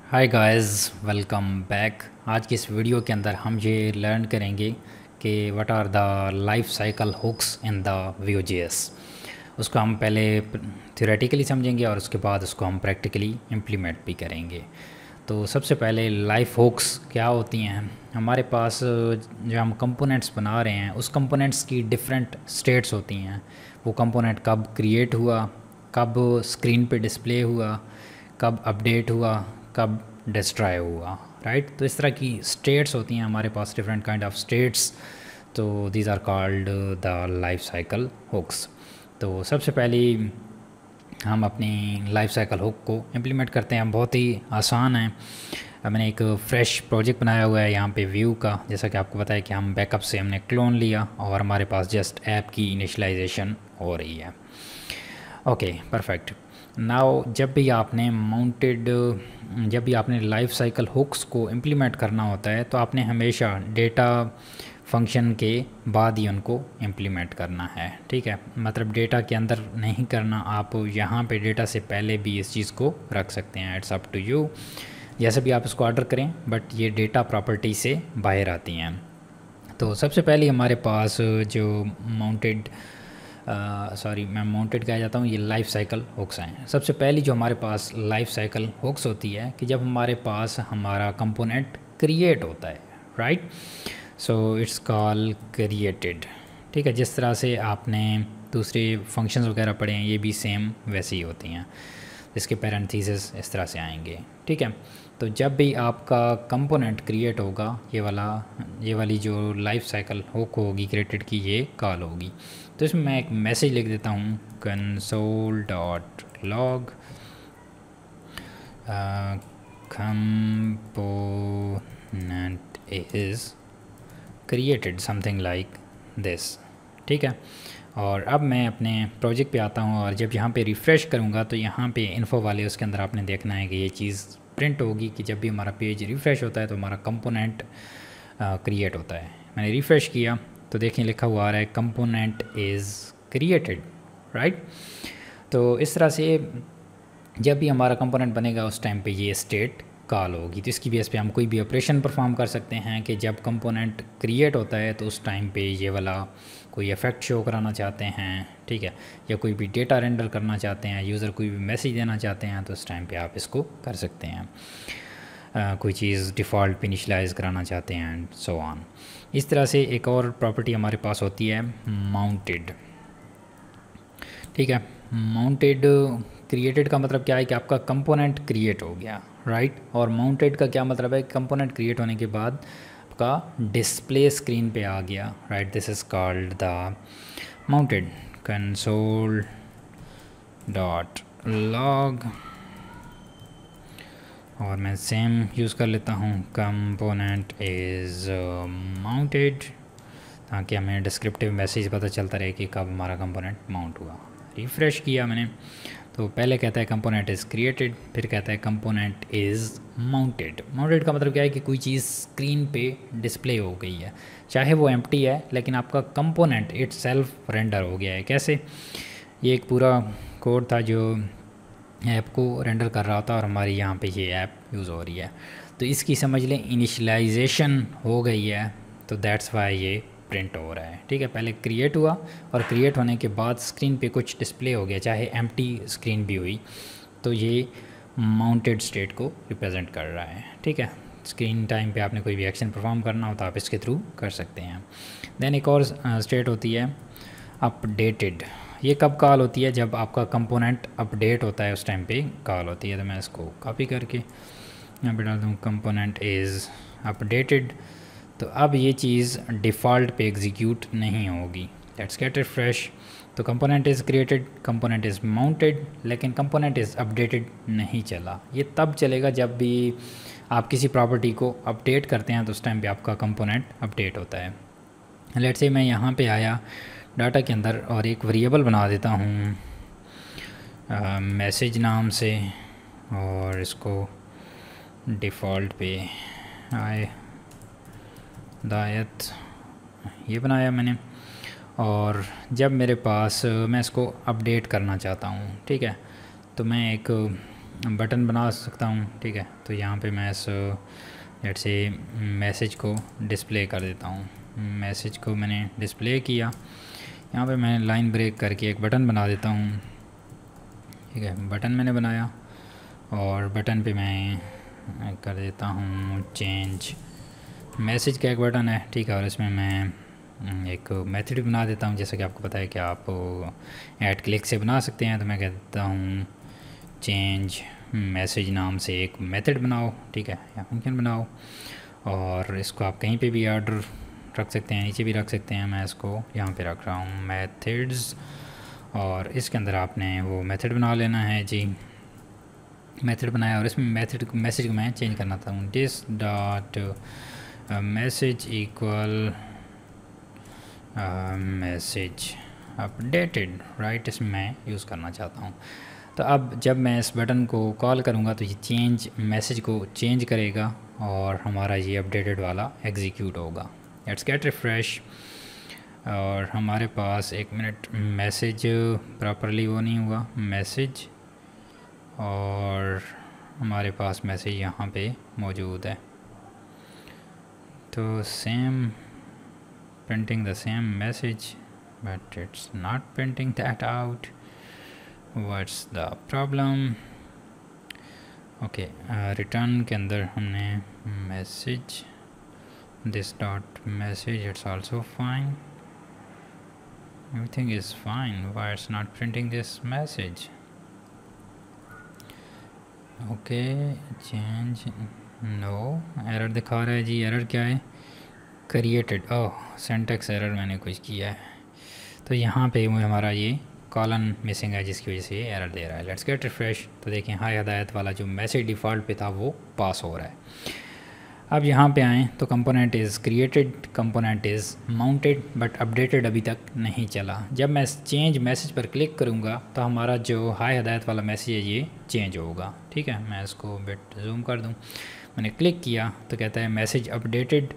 Hi guys, welcome back. आज की इस वीडियो के अंदर हम ये लर्न करेंगे कि what are the life cycle hooks in the Vue.js। उसको हम पहले थ्योरेटिकली समझेंगे और उसके बाद उसको हम प्रैक्टिकली इम्प्लीमेंट भी करेंगे। तो सबसे पहले लाइफ हुक्स क्या होती हैं। हमारे पास जो हम कंपोनेंट्स बना रहे हैं उस कंपोनेंट्स की डिफरेंट स्टेट्स होती हैं। वो कंपोनेंट कब क्रिएट हुआ, कब स्क्रीन पे डिस्प्ले हुआ, कब अपडेट हुआ, कब डिस्ट्रॉय हुआ, राइट। तो इस तरह की स्टेट्स होती हैं हमारे पास, डिफरेंट काइंड ऑफ स्टेट्स। तो these are called the life cycle hooks. तो सबसे पहले हम अपनी लाइफ साइकिल हुक को इम्प्लीमेंट करते हैं। बहुत ही आसान है। मैंने एक फ्रेश प्रोजेक्ट बनाया हुआ है यहाँ पे व्यू का। जैसा कि आपको पता है कि हम बैकअप से हमने क्लोन लिया और हमारे पास जस्ट ऐप की इनिशियलाइजेशन हो रही है। Okay, perfect. नाउ जब भी आपने लाइफ साइकिल हुक्स को इम्प्लीमेंट करना होता है तो आपने हमेशा डेटा फंक्शन के बाद ही उनको इम्प्लीमेंट करना है, ठीक है। मतलब डेटा के अंदर नहीं करना, आप यहाँ पे डेटा से पहले भी इस चीज़ को रख सकते हैं। इट्स अप टू यू, जैसे भी आप इसको ऑर्डर करें, बट ये डेटा प्रॉपर्टी से बाहर आती हैं। तो सबसे पहले हमारे पास जो माउंटेड मैं माउंटेड कहा जाता हूँ, ये लाइफ साइकिल हुक्स हैं। सबसे पहली जो हमारे पास लाइफ साइकिल हुक्स होती है कि जब हमारे पास हमारा कंपोनेंट क्रिएट होता है, right. So it's call created, ठीक है। जिस तरह से आपने दूसरे फंक्शंस वगैरह पढ़े हैं, ये भी सेम वैसे ही होती हैं। इसके पैरेंथेसिस इस तरह से आएंगे, ठीक है। तो जब भी आपका कंपोनेंट क्रिएट होगा, ये वाली जो लाइफ साइकिल हुक होगी क्रिएटेड की, ये कॉल होगी। तो इसमें मैं एक मैसेज लिख देता हूँ, console.log component is created something like this, ठीक है। और अब मैं अपने प्रोजेक्ट पे आता हूँ और जब यहाँ पे रिफ़्रेश करूँगा तो यहाँ पे इन्फो वाले उसके अंदर आपने देखना है कि ये चीज़ प्रिंट होगी कि जब भी हमारा पेज रिफ़्रेश होता है तो हमारा कंपोनेंट क्रिएट होता है। मैंने रिफ़्रेश किया तो देखें लिखा हुआ आ रहा है कंपोनेंट इज़ क्रिएटेड, राइट। तो इस तरह से जब भी हमारा कंपोनेंट बनेगा उस टाइम पे ये स्टेट कॉल होगी। तो इसकी बेस पे हम कोई भी ऑपरेशन परफॉर्म कर सकते हैं कि जब कंपोनेंट क्रिएट होता है तो उस टाइम पे ये वाला कोई इफेक्ट शो कराना चाहते हैं, ठीक है, या कोई भी डेटा रेंडर करना चाहते हैं, यूज़र कोई भी मैसेज देना चाहते हैं, तो उस टाइम पे आप इसको कर सकते हैं। कोई चीज़ डिफ़ॉल्ट पे इनिशियलाइज़ कराना चाहते हैं एंड सो ऑन। इस तरह से एक और प्रॉपर्टी हमारे पास होती है माउंटेड, ठीक है। माउंटेड क्रिएटेड का मतलब क्या है कि आपका कंपोनेंट क्रिएट हो गया, राइट। और माउंटेड का क्या मतलब है, कंपोनेंट क्रिएट होने के बाद आपका डिस्प्ले स्क्रीन पे आ गया, right. This is called the mounted. Console dot log, और मैं सेम यूज़ कर लेता हूँ, कंपोनेंट इज़ माउंटेड, ताकि हमें डिस्क्रिप्टिव मैसेज पता चलता रहे कि कब हमारा कंपोनेंट माउंट हुआ। रिफ़्रेश किया मैंने तो पहले कहता है कंपोनेंट इज़ क्रिएटेड, फिर कहता है कंपोनेंट इज़ माउंटेड। माउंटेड का मतलब क्या है कि कोई चीज़ स्क्रीन पे डिस्प्ले हो गई है, चाहे वो एम्प्टी है, लेकिन आपका कंपोनेंट इटसेल्फ रेंडर हो गया है। कैसे? ये एक पूरा कोड था जो ऐप को रेंडर कर रहा था और हमारी यहाँ पे ये ऐप यूज़ हो रही है। तो इसकी समझ लें इनिशियलाइजेशन हो गई है, तो दैट्स वाई ये प्रिंट हो रहा है, ठीक है। पहले क्रिएट हुआ और क्रिएट होने के बाद स्क्रीन पे कुछ डिस्प्ले हो गया, चाहे एम्प्टी स्क्रीन भी हुई, तो ये माउंटेड स्टेट को रिप्रेजेंट कर रहा है, ठीक है। स्क्रीन टाइम पे आपने कोई भी एक्शन परफॉर्म करना हो तो आप इसके थ्रू कर सकते हैं। देन एक और स्टेट होती है अपडेटेड। ये कब कॉल होती है? जब आपका कंपोनेंट अपडेट होता है उस टाइम पे कॉल होती है। तो मैं इसको कॉपी करके यहाँ पे डाल दूँ, कंपोनेंट इज़ अपडेटेड। तो अब ये चीज़ डिफ़ॉल्ट पे एग्जीक्यूट नहीं होगी। Let's get refresh. तो component is created, component is mounted, लेकिन कंपोनेंट इज़ अपडेटेड नहीं चला। ये तब चलेगा जब भी आप किसी प्रॉपर्टी को अपडेट करते हैं, तो उस टाइम पे आपका कंपोनेंट अपडेट होता है। लेट्स से मैं यहाँ पे आया डाटा के अंदर और एक वेरिएबल बना देता हूँ मैसेज नाम से, और इसको डिफ़ॉल्ट पे आए दायत ये बनाया मैंने। और जब मेरे पास मैं इसको अपडेट करना चाहता हूँ, ठीक है, तो मैं एक बटन बना सकता हूँ, ठीक है। तो यहाँ पे मैं इस लेट्स से मैसेज को डिस्प्ले कर देता हूँ। मैसेज को मैंने डिस्प्ले किया, यहाँ पे मैं लाइन ब्रेक करके एक बटन बना देता हूँ, ठीक है। बटन मैंने बनाया और बटन पे मैं कर देता हूँ चेंज मैसेज का एक बटन है, ठीक है। और इसमें मैं एक मेथड बना देता हूँ, जैसा कि आपको पता है कि आप ऐड क्लिक से बना सकते हैं। तो मैं कहता हूँ चेंज मैसेज नाम से एक मेथड बनाओ, ठीक है, या फंक्शन बनाओ। और इसको आप कहीं पे भी ऑर्डर रख सकते हैं, नीचे भी रख सकते हैं। मैं इसको यहाँ पे रख रहा हूँ मेथड्स, और इसके अंदर आपने वो मेथड बना लेना है जी। मेथड बनाया और इसमें मेथड मैसेज को मैं चेंज करना था, this dot message equal message updated, right, इसमें मैं यूज़ करना चाहता हूँ। तो अब जब मैं इस बटन को कॉल करूँगा तो ये चेंज मैसेज को चेंज करेगा और हमारा ये अपडेटेड वाला एग्जीक्यूट होगा। लेट्स गेट रिफ्रेश, और हमारे पास एक मिनट मैसेज प्रॉपरली वो नहीं हुआ मैसेज, और हमारे पास मैसेज यहाँ पे मौजूद है। तो same printing the same message but it's not printing that out. What's the problem? Okay, return के अंदर हमने message this dot message, it's also fine, everything is fine. Why it's not printing this message? Okay, change, no, error दिखा रहा है जी। Error क्या है? Created, ओह syntax error मैंने कुछ किया है। तो यहाँ पे हमारा ये कॉलन मिसिंग है, जिसकी वजह से ये एरर दे रहा है। Let's get refresh. तो देखें हाई हदायत वाला जो मैसेज डिफ़ॉल्ट पे था वो पास हो रहा है। अब यहाँ पे आएँ तो component is created, component is mounted, but updated अभी तक नहीं चला। जब मैं चेंज मैसेज पर क्लिक करूँगा तो हमारा जो हाई हदायत वाला मैसेज है ये चेंज होगा, ठीक है। मैं इसको बिट जूम कर दूँ। मैंने क्लिक किया तो कहता है मैसेज अपडेटेड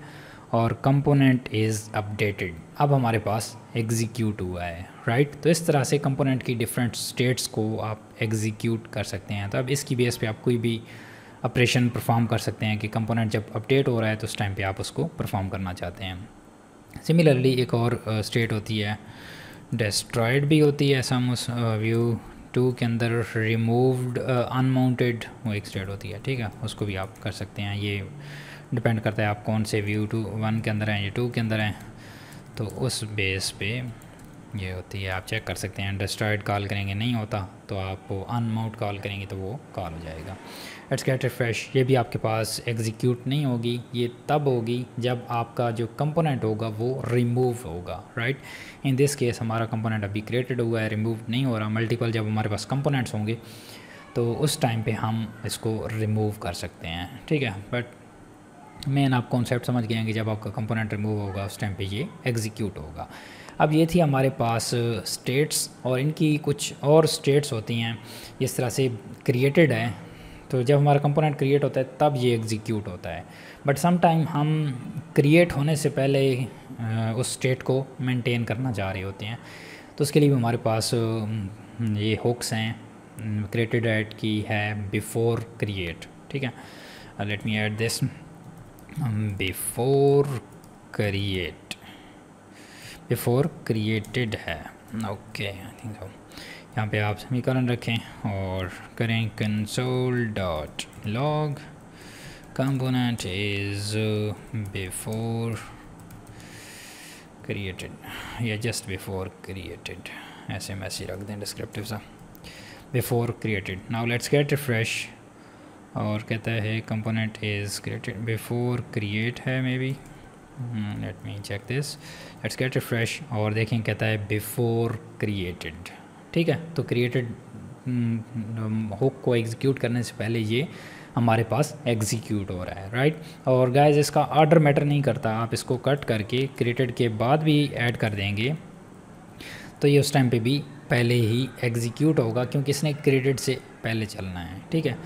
और कंपोनेंट इज़ अपडेटेड। अब हमारे पास एग्जीक्यूट हुआ है, राइट। तो इस तरह से कंपोनेंट की डिफरेंट स्टेट्स को आप एग्जीक्यूट कर सकते हैं। तो अब इसकी बेस पे आप कोई भी ऑपरेशन परफॉर्म कर सकते हैं कि कंपोनेंट जब अपडेट हो रहा है तो उस टाइम पे आप उसको परफॉर्म करना चाहते हैं। सिमिलरली एक और स्टेट होती है डिस्ट्रॉयड भी होती है। सम उस व्यू 2 के अंदर रिमूव्ड अनमाउंटेड, वो एक स्टेट होती है, ठीक है। उसको भी आप कर सकते हैं। ये डिपेंड करता है आप कौन से व्यू 1 के अंदर हैं या 2 के अंदर हैं, तो उस बेस पे ये होती है। आप चेक कर सकते हैं। डिस्ट्रॉयड कॉल करेंगे नहीं होता तो आप अनमाउंट कॉल करेंगे तो वो कॉल हो जाएगा। Let's get refresh. ये भी आपके पास एग्जीक्यूट नहीं होगी, ये तब होगी जब आपका जो कंपोनेंट होगा वो रिमूव होगा, राइट। इन दिस केस हमारा कंपोनेंट अभी क्रिएटेड हुआ है, रिमूव नहीं हो रहा। मल्टीपल जब हमारे पास कंपोनेंट्स होंगे तो उस टाइम पे हम इसको रिमूव कर सकते हैं, ठीक है। बट मेन आप कॉन्सेप्ट समझ गए हैं कि जब आपका कंपोनेंट रिमूव होगा उस टाइम पे ये एग्जीक्यूट होगा। अब ये थी हमारे पास स्टेट्स, और इनकी कुछ और स्टेट्स होती हैं इस तरह से क्रिएटेड है। तो जब हमारा कंपोनेंट क्रिएट होता है तब ये एग्जीक्यूट होता है, बट सम टाइम हम क्रिएट होने से पहले उस स्टेट को मेंटेन करना चाह रहे होते हैं। तो उसके लिए भी हमारे पास ये हुक्स हैं। क्रिएटेड ऐड की है बिफोर क्रिएट, ठीक है। Let me add this before created है, ओके, आई थिंक सो। यहाँ पे आप समीकरण रखें और करें console dot log component is before created, या जस्ट बिफोर क्रिएटेड, ऐसे मैसेज रख दें डिस्क्रिप्टिव सा, before created. Now let's get refresh, और कहता है component is created before create है, maybe, let me check this. Let's get refresh, और देखें कहता है बिफोर क्रिएटेड, ठीक है। तो क्रिएटेड हुक को एग्जीक्यूट करने से पहले ये हमारे पास एग्जीक्यूट हो रहा है, राइट। और गाइस इसका ऑर्डर मैटर नहीं करता, आप इसको कट करके क्रिएटेड के बाद भी ऐड कर देंगे तो ये उस टाइम पे भी पहले ही एग्जीक्यूट होगा, क्योंकि इसने क्रिएटेड से पहले चलना है, ठीक है।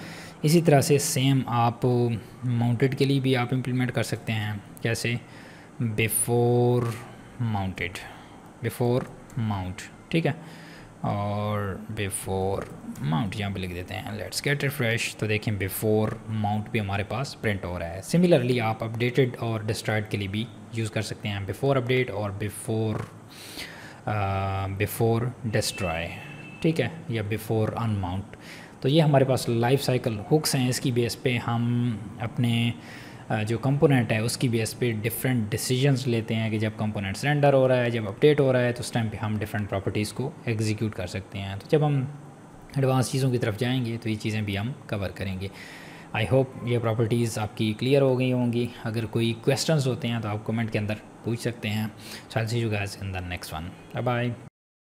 इसी तरह से सेम आप माउंटेड के लिए भी आप इम्प्लीमेंट कर सकते हैं। कैसे? बिफोर माउंटेड, बिफोर माउंट, ठीक है। और बिफोर माउंट यहाँ पे लिख देते हैं। Let's get refresh. तो देखें बिफोर माउंट भी हमारे पास प्रिंट हो रहा है। सिमिलरली आप अपडेटेड और डिस्ट्रॉयड के लिए भी यूज़ कर सकते हैं, बिफोर अपडेट और बिफोर डिस्ट्रॉय, ठीक है, या बिफोर अनमाउंट। तो ये हमारे पास लाइफ साइकिल हुक्स हैं, इसकी बेस पे हम अपने जो कंपोनेंट है उसकी बेस पे डिफरेंट डिसीजंस लेते हैं कि जब कंपोनेंट रेंडर हो रहा है, जब अपडेट हो रहा है, तो उस टाइम पे हम डिफरेंट प्रॉपर्टीज़ को एग्जीक्यूट कर सकते हैं। तो जब हम एडवांस चीज़ों की तरफ जाएंगे तो ये चीज़ें भी हम कवर करेंगे। आई होप ये प्रॉपर्टीज़ आपकी क्लियर हो गई होंगी। अगर कोई क्वेश्चंस होते हैं तो आप कमेंट के अंदर पूछ सकते हैं। So I will see you guys in the next one. Bye bye.